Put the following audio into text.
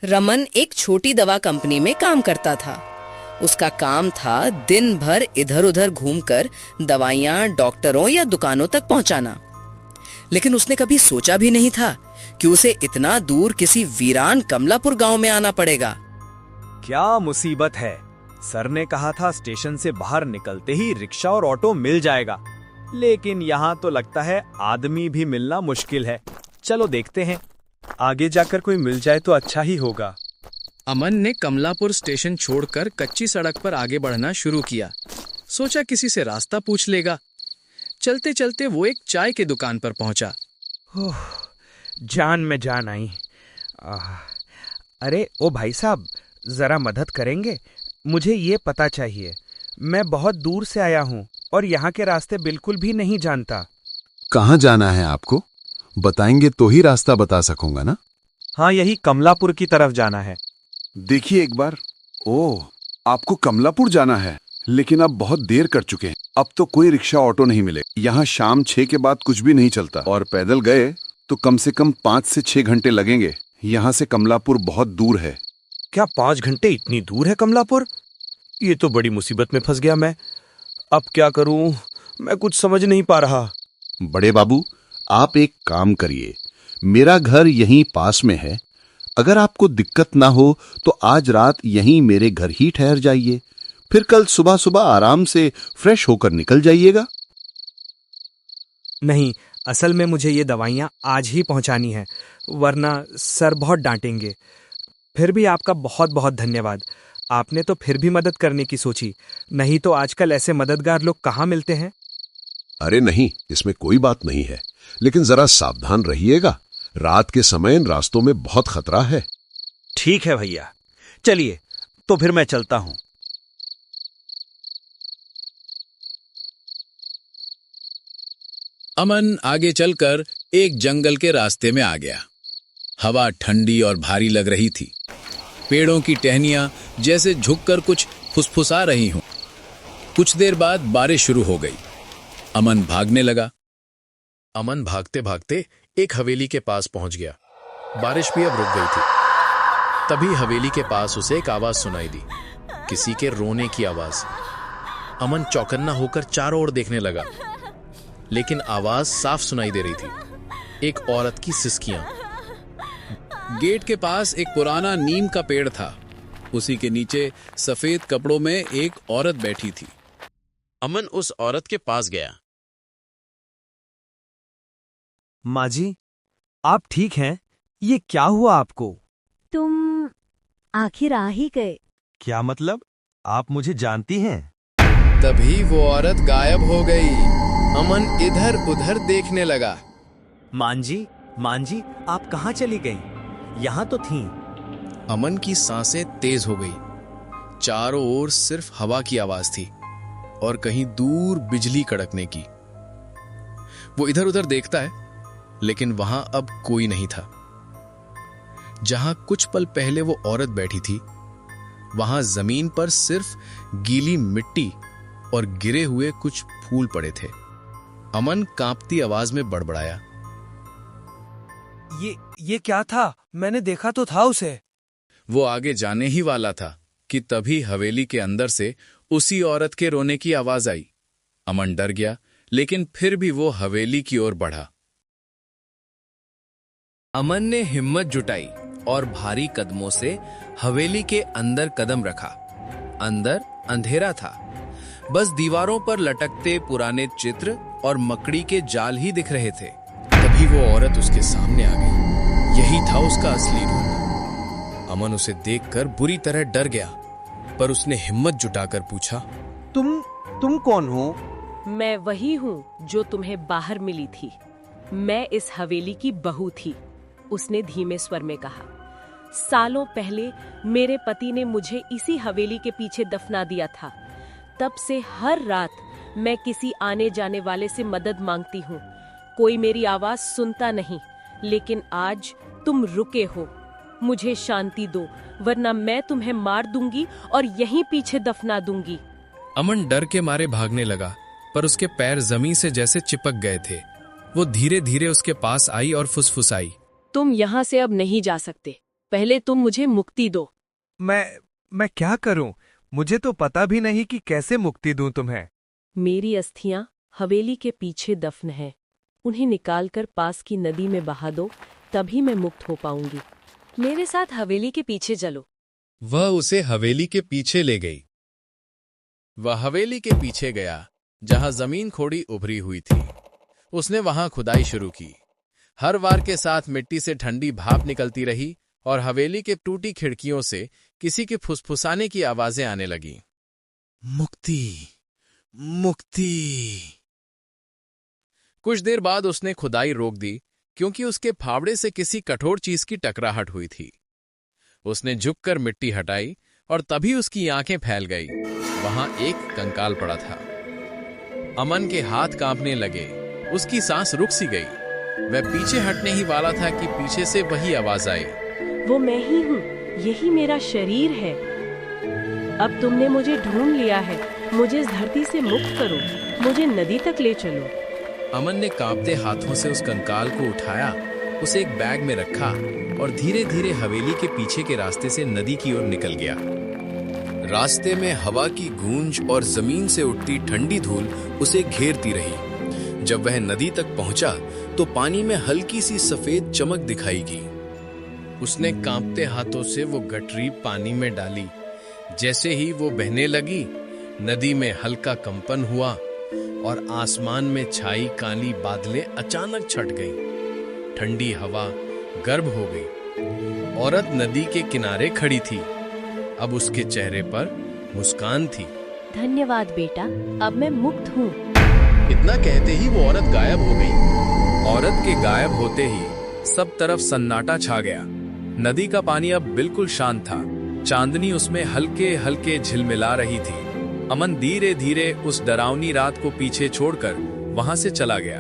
रमन एक छोटी दवा कंपनी में काम करता था। उसका काम था दिन भर इधर उधर घूमकर दवाइयां डॉक्टरों या दुकानों तक पहुंचाना। लेकिन उसने कभी सोचा भी नहीं था कि उसे इतना दूर किसी वीरान कमलापुर गांव में आना पड़ेगा। क्या मुसीबत है। सर ने कहा था स्टेशन से बाहर निकलते ही रिक्शा और ऑटो मिल जाएगा, लेकिन यहाँ तो लगता है आदमी भी मिलना मुश्किल है। चलो देखते हैं, आगे जाकर कोई मिल जाए तो अच्छा ही होगा। अमन ने कमलापुर स्टेशन छोड़कर कच्ची सड़क पर आगे बढ़ना शुरू किया। सोचा किसी से रास्ता पूछ लेगा। चलते चलते वो एक चाय की दुकान पर पहुंचा। जान में जान आई। अरे ओ भाई साहब, जरा मदद करेंगे? मुझे ये पता चाहिए। मैं बहुत दूर से आया हूँ और यहाँ के रास्ते बिल्कुल भी नहीं जानता। कहाँ जाना है आपको? बताएंगे तो ही रास्ता बता सकूंगा ना। हाँ, यही कमलापुर की तरफ जाना है। देखिए एक बार। ओह, आपको कमलापुर जाना है, लेकिन अब बहुत देर कर चुके हैं। अब तो कोई रिक्शा ऑटो नहीं मिले। यहाँ शाम 6 के बाद कुछ भी नहीं चलता, और पैदल गए तो कम से कम 5 से 6 घंटे लगेंगे। यहाँ से कमलापुर बहुत दूर है। क्या 5 घंटे इतनी दूर है कमलापुर? ये तो बड़ी मुसीबत में फंस गया मैं। अब क्या करूं? मैं कुछ समझ नहीं पा रहा। बड़े बाबू, आप एक काम करिए, मेरा घर यहीं पास में है। अगर आपको दिक्कत ना हो तो आज रात यहीं मेरे घर ही ठहर जाइए, फिर कल सुबह सुबह आराम से फ्रेश होकर निकल जाइएगा। नहीं, असल में मुझे ये दवाइयाँ आज ही पहुँचानी है, वरना सर बहुत डांटेंगे। फिर भी आपका बहुत बहुत धन्यवाद। आपने तो फिर भी मदद करने की सोची, नहीं तो आजकल ऐसे मददगार लोग कहाँ मिलते हैं। अरे नहीं, इसमें कोई बात नहीं है, लेकिन जरा सावधान रहिएगा। रात के समय इन रास्तों में बहुत खतरा है। ठीक है भैया, चलिए तो फिर मैं चलता हूँ। अमन आगे चलकर एक जंगल के रास्ते में आ गया। हवा ठंडी और भारी लग रही थी। पेड़ों की टहनियां जैसे झुककर कुछ फुसफुसा रही हों। कुछ देर बाद बारिश शुरू हो गई। अमन भागने लगा। अमन भागते भागते एक हवेली के पास पहुंच गया। बारिश भी अब रुक गई थी। तभी हवेली के पास उसे एक आवाज सुनाई दी, किसी के रोने की आवाज। अमन चौकन्ना होकर चारों ओर देखने लगा, लेकिन आवाज साफ सुनाई दे रही थी, एक औरत की सिसकियां। गेट के पास एक पुराना नीम का पेड़ था। उसी के नीचे सफेद कपड़ों में एक औरत बैठी थी। अमन उस औरत के पास गया। माँ जी, आप ठीक हैं? ये क्या हुआ आपको? तुम आखिर आ ही गए। क्या मतलब? आप मुझे जानती हैं? तभी वो औरत गायब हो गई। अमन इधर उधर देखने लगा। मान जी, आप कहाँ चली गईं? यहाँ तो थीं। अमन की सांसें तेज हो गई। चारों ओर सिर्फ हवा की आवाज थी और कहीं दूर बिजली कड़कने की। वो इधर उधर देखता है, लेकिन वहां अब कोई नहीं था। जहां कुछ पल पहले वो औरत बैठी थी, वहां जमीन पर सिर्फ गीली मिट्टी और गिरे हुए कुछ फूल पड़े थे। अमन कांपती आवाज में बड़बड़ाया, ये क्या था? मैंने देखा तो था उसे। वो आगे जाने ही वाला था कि तभी हवेली के अंदर से उसी औरत के रोने की आवाज आई। अमन डर गया, लेकिन फिर भी वो हवेली की ओर बढ़ा। अमन ने हिम्मत जुटाई और भारी कदमों से हवेली के अंदर कदम रखा। अंदर अंधेरा था, बस दीवारों पर लटकते पुराने चित्र और मकड़ी के जाल ही दिख रहे थे। तभी वो औरत उसके सामने आ गई। यही था उसका असली रूप। अमन उसे देखकर बुरी तरह डर गया, पर उसने हिम्मत जुटाकर पूछा, तुम कौन हो? मैं वही हूँ जो तुम्हें बाहर मिली थी। मैं इस हवेली की बहू थी, उसने धीमे स्वर में कहा। सालों पहले मेरे पति ने मुझे इसी हवेली के पीछे दफना दिया था। तब से हर रात मैं किसी आने जाने वाले से मदद मांगती हूँ। कोई मेरी आवाज सुनता नहीं, लेकिन आज तुम रुके हो। मुझे शांति दो, वरना मैं तुम्हें मार दूंगी और यहीं पीछे दफना दूंगी। अमन डर के मारे भागने लगा, पर उसके पैर जमीन से जैसे चिपक गए थे। वो धीरे धीरे उसके पास आई और फुसफुसाई, तुम यहाँ से अब नहीं जा सकते। पहले तुम मुझे मुक्ति दो। मैं क्या करूं? मुझे तो पता भी नहीं कि कैसे मुक्ति दूं तुम्हें। मेरी अस्थियां हवेली के पीछे दफन है, उन्हें निकालकर पास की नदी में बहा दो, तभी मैं मुक्त हो पाऊंगी। मेरे साथ हवेली के पीछे चलो। वह उसे हवेली के पीछे ले गई। वह हवेली के पीछे गया जहां जमीन खोड़ी उभरी हुई थी। उसने वहां खुदाई शुरू की। हर वार के साथ मिट्टी से ठंडी भाप निकलती रही और हवेली के टूटी खिड़कियों से किसी के फुसफुसाने की आवाजें आने लगीं। मुक्ति, मुक्ति। कुछ देर बाद उसने खुदाई रोक दी क्योंकि उसके फावड़े से किसी कठोर चीज की टकराहट हुई थी। उसने झुककर मिट्टी हटाई और तभी उसकी आंखें फैल गई। वहां एक कंकाल पड़ा था। अमन के हाथ कांपने लगे, उसकी सांस रुक सी गई। वह पीछे हटने ही वाला था कि पीछे से वही आवाज आई। वो मैं ही हूँ, यही मेरा शरीर है। अब तुमने मुझे ढूंढ लिया है, मुझे इस धरती से मुक्त करो, मुझे नदी तक ले चलो। अमन ने कांपते हाथों से उस कंकाल को उठाया, उसे एक बैग में रखा और धीरे धीरे हवेली के पीछे के रास्ते से नदी की ओर निकल गया। रास्ते में हवा की गूंज और जमीन से उठती ठंडी धूल उसे घेरती रही। जब वह नदी तक पहुंचा तो पानी में हल्की सी सफेद चमक दिखाई दी। उसने कांपते हाथों से वो गठरी पानी में डाली। जैसे ही वो बहने लगी, नदी में हल्का कंपन हुआ और आसमान में छाई काली बादलें अचानक छट गईं। ठंडी हवा गर्म हो गई। औरत नदी के किनारे खड़ी थी। अब उसके चेहरे पर मुस्कान थी। धन्यवाद बेटा, अब मैं मुक्त हूँ। इतना कहते ही वो औरत गायब हो गई। औरत के गायब होते ही सब तरफ सन्नाटा छा गया। नदी का पानी अब बिल्कुल शांत था। चांदनी उसमें हल्के हल्के झिलमिला रही थी। अमन धीरे धीरे उस डरावनी रात को पीछे छोड़कर वहां से चला गया।